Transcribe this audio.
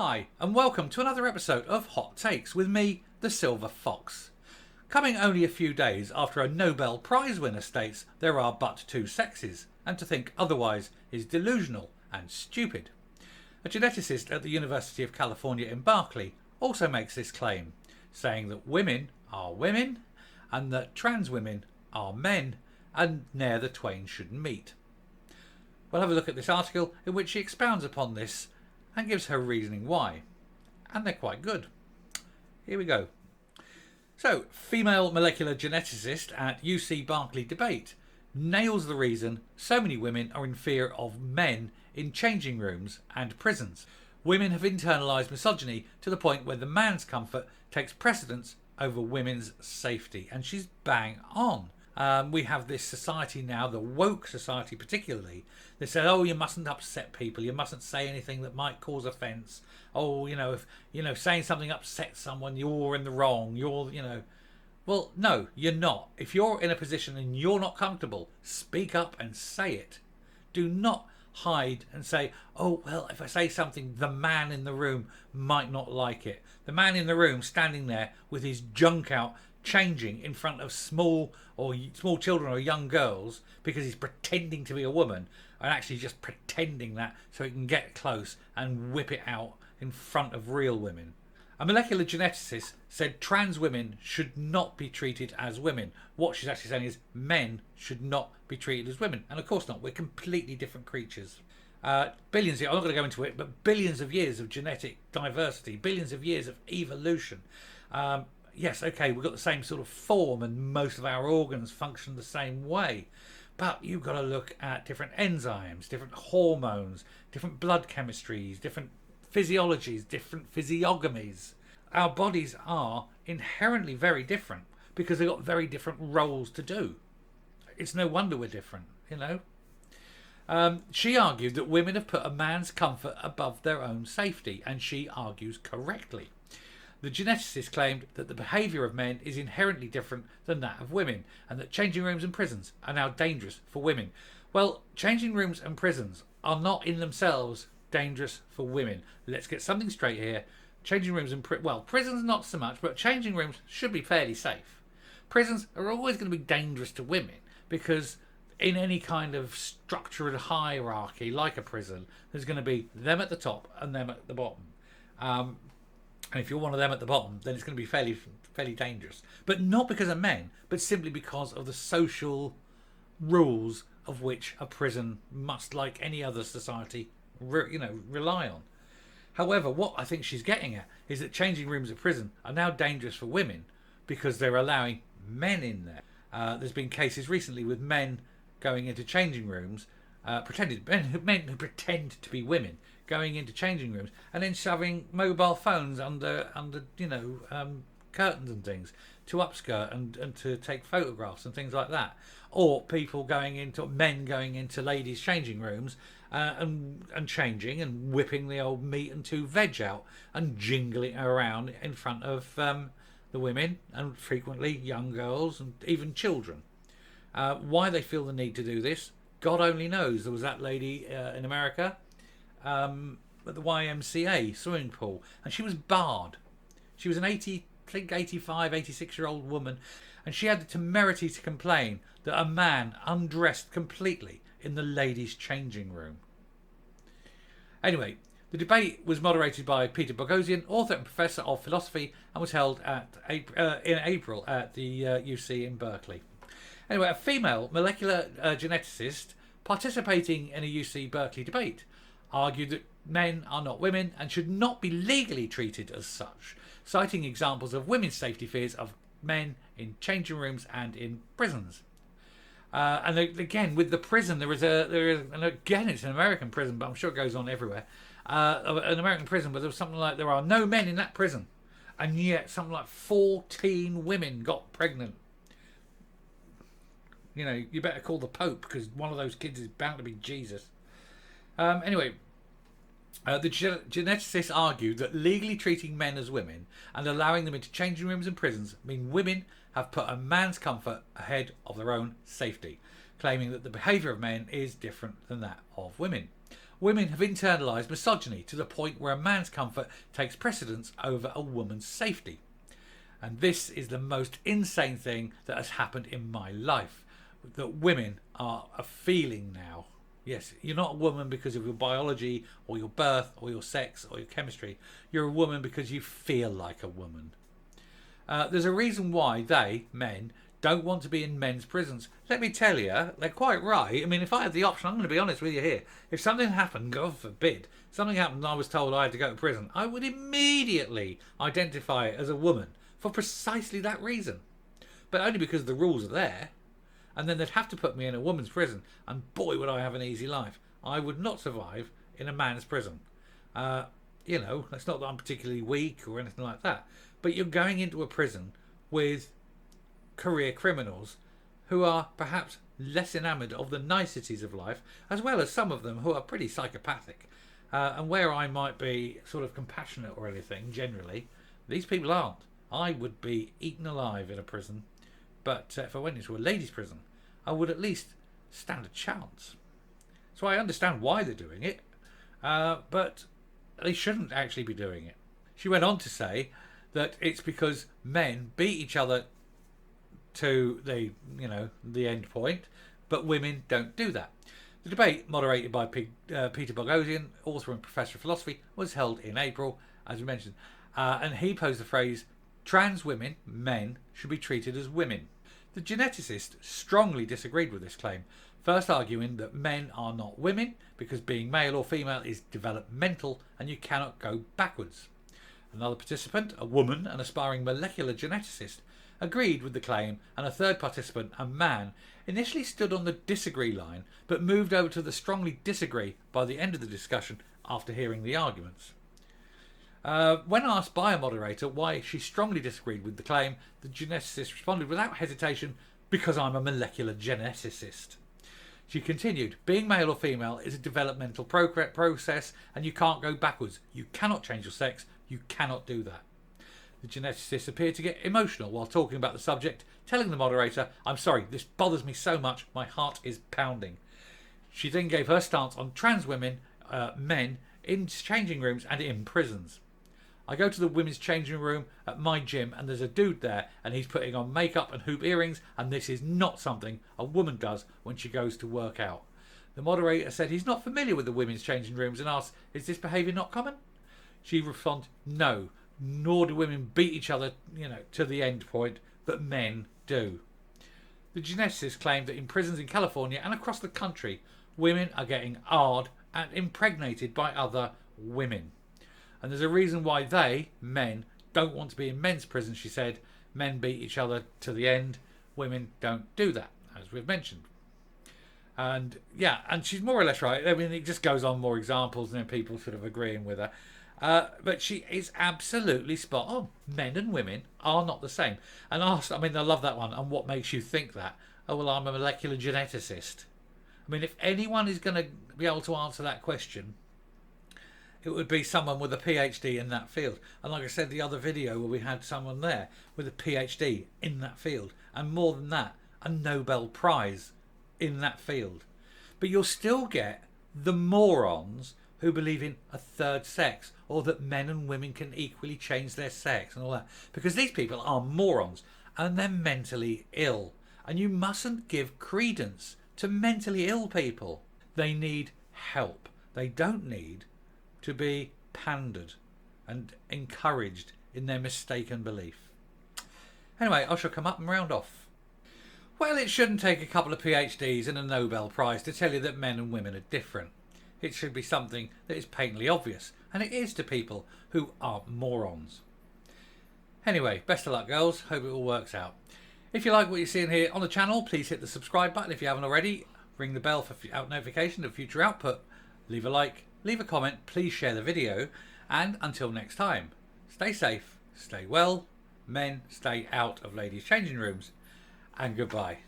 Hi, and welcome to another episode of Hot Takes with me, the Silver Fox. Coming only a few days after a Nobel Prize winner states there are but two sexes, and to think otherwise is delusional and stupid. A geneticist at the University of California in Berkeley also makes this claim, saying that women are women, and that trans women are men, and ne'er the twain should meet. We'll have a look at this article in which she expounds upon this and gives her reasoning why. And they're quite good. Here we go. So, female molecular geneticist at UC Berkeley debate nails the reason so many women are in fear of men in changing rooms and prisons. Women have internalised misogyny to the point where the man's comfort takes precedence over women's safety. And she's bang on. We have this society now, the woke society particularly, that said, oh, you mustn't upset people, you mustn't say anything that might cause offence. Oh, if saying something upsets someone, you're in the wrong. Well, no, you're not. If you're in a position and you're not comfortable, speak up and say it. Do not hide and say, oh, well, if I say something, the man in the room might not like it. The man in the room standing there with his junk out, changing in front of small children or young girls because he's pretending to be a woman and actually just pretending that so he can get close and whip it out in front of real women. A molecular geneticist said trans women should not be treated as women. What she's actually saying is men should not be treated as women. And of course not. We're completely different creatures. Billions, I'm not going to go into it, but billions of years of genetic diversity, billions of years of evolution. Yes, okay, we've got the same sort of form and most of our organs function the same way. But you've got to look at different enzymes, different hormones, different blood chemistries, different physiologies, different physiognomies. Our bodies are inherently very different because they've got very different roles to do. It's no wonder we're different, She argued that women have put a man's comfort above their own safety, and she argues correctly. The geneticist claimed that the behaviour of men is inherently different than that of women, and that changing rooms and prisons are now dangerous for women. Well, changing rooms and prisons are not in themselves dangerous for women. Let's get something straight here. Changing rooms and prisons not so much, but changing rooms should be fairly safe. Prisons are always going to be dangerous to women because in any kind of structured hierarchy like a prison, there's going to be them at the top and them at the bottom. And if you're one of them at the bottom, then it's going to be fairly dangerous. But not because of men, but simply because of the social rules of which a prison must, like any other society, rely on. However, what I think she's getting at is that changing rooms at prison are now dangerous for women because they're allowing men in there. There's been cases recently with men going into changing rooms, men who pretend to be women, going into changing rooms and then shoving mobile phones under curtains and things to upskirt and to take photographs and things like that. Or men going into ladies' changing rooms and changing and whipping the old meat and two veg out and jingling around in front of the women and frequently young girls and even children. Why they feel the need to do this, God only knows. There was that lady in America at the YMCA swimming pool, and she was barred. She was an 85, 86-year-old woman, and she had the temerity to complain that a man undressed completely in the ladies' changing room. Anyway, the debate was moderated by Peter Boghossian, author and professor of philosophy, and was held in April at the UC in Berkeley. Anyway, a female molecular geneticist participating in a UC Berkeley debate argued that men are not women and should not be legally treated as such, citing examples of women's safety fears of men in changing rooms and in prisons. And again, with the prison, and again, it's an American prison, but I'm sure it goes on everywhere. An American prison where there was something like there are no men in that prison, and yet something like 14 women got pregnant. You better call the Pope because one of those kids is bound to be Jesus. Anyway, the geneticists argued that legally treating men as women and allowing them into changing rooms and prisons mean women have put a man's comfort ahead of their own safety, claiming that the behaviour of men is different than that of women. Women have internalised misogyny to the point where a man's comfort takes precedence over a woman's safety. And this is the most insane thing that has happened in my life. That women are a feeling now. Yes, you're not a woman because of your biology or your birth or your sex or your chemistry. You're a woman because you feel like a woman. There's a reason why they, men, don't want to be in men's prisons. Let me tell you, they're quite right. I mean, if I had the option, I'm going to be honest with you here. If something happened, God forbid, something happened and I was told I had to go to prison, I would immediately identify it as a woman for precisely that reason. But only because the rules are there. And then they'd have to put me in a woman's prison, and boy, would I have an easy life. I would not survive in a man's prison. You know, it's not that I'm particularly weak or anything like that, but you're going into a prison with career criminals who are perhaps less enamoured of the niceties of life, as well as some of them who are pretty psychopathic. And where I might be sort of compassionate or anything, generally, these people aren't. I would be eaten alive in a prison. But if I went into a ladies' prison, I would at least stand a chance. So I understand why they're doing it, but they shouldn't actually be doing it. She went on to say that it's because men beat each other to the end point, but women don't do that. The debate, moderated by Peter Boghossian, author and professor of philosophy, was held in April, as we mentioned, and he posed the phrase, "Trans women, men, should be treated as women." The geneticist strongly disagreed with this claim, first arguing that men are not women because being male or female is developmental and you cannot go backwards. Another participant, a woman, an aspiring molecular geneticist, agreed with the claim, and a third participant, a man, initially stood on the disagree line but moved over to the strongly disagree by the end of the discussion after hearing the arguments. When asked by a moderator why she strongly disagreed with the claim, the geneticist responded without hesitation, "Because I'm a molecular geneticist." She continued, "Being male or female is a developmental process and you can't go backwards. You cannot change your sex. You cannot do that." The geneticist appeared to get emotional while talking about the subject, telling the moderator, "I'm sorry, this bothers me so much, my heart is pounding." She then gave her stance on trans women, men, in changing rooms and in prisons. "I go to the women's changing room at my gym and there's a dude there and he's putting on makeup and hoop earrings, and this is not something a woman does when she goes to work out." The moderator said he's not familiar with the women's changing rooms and asked, "Is this behaviour not common?" She responded, "No, nor do women beat each other, to the end point, but men do." The geneticist claimed that in prisons in California and across the country, women are getting hard and impregnated by other women. And there's a reason why they, men, don't want to be in men's prison, she said. Men beat each other to the end. Women don't do that, as we've mentioned. And yeah, and she's more or less right. I mean, it just goes on more examples and then people sort of agreeing with her. But she is absolutely spot on. Men and women are not the same. And asked, I love that one. And what makes you think that? Oh, well, I'm a molecular geneticist. I mean, if anyone is going to be able to answer that question, it would be someone with a PhD in that field. And like I said, the other video where we had someone there with a PhD in that field. And more than that, a Nobel Prize in that field. But you'll still get the morons who believe in a third sex, or that men and women can equally change their sex and all that. Because these people are morons and they're mentally ill. And you mustn't give credence to mentally ill people. They need help. They don't need to be pandered and encouraged in their mistaken belief. Anyway, I shall come up and round off. Well, it shouldn't take a couple of PhDs and a Nobel Prize to tell you that men and women are different. It should be something that is patently obvious, and it is to people who are morons. Anyway, best of luck, girls. Hope it all works out. If you like what you're seeing here on the channel, please hit the subscribe button if you haven't already. Ring the bell for notification of future output. Leave a like. Leave a comment, please share the video, and until next time, stay safe, stay well, men stay out of ladies' changing rooms, and goodbye.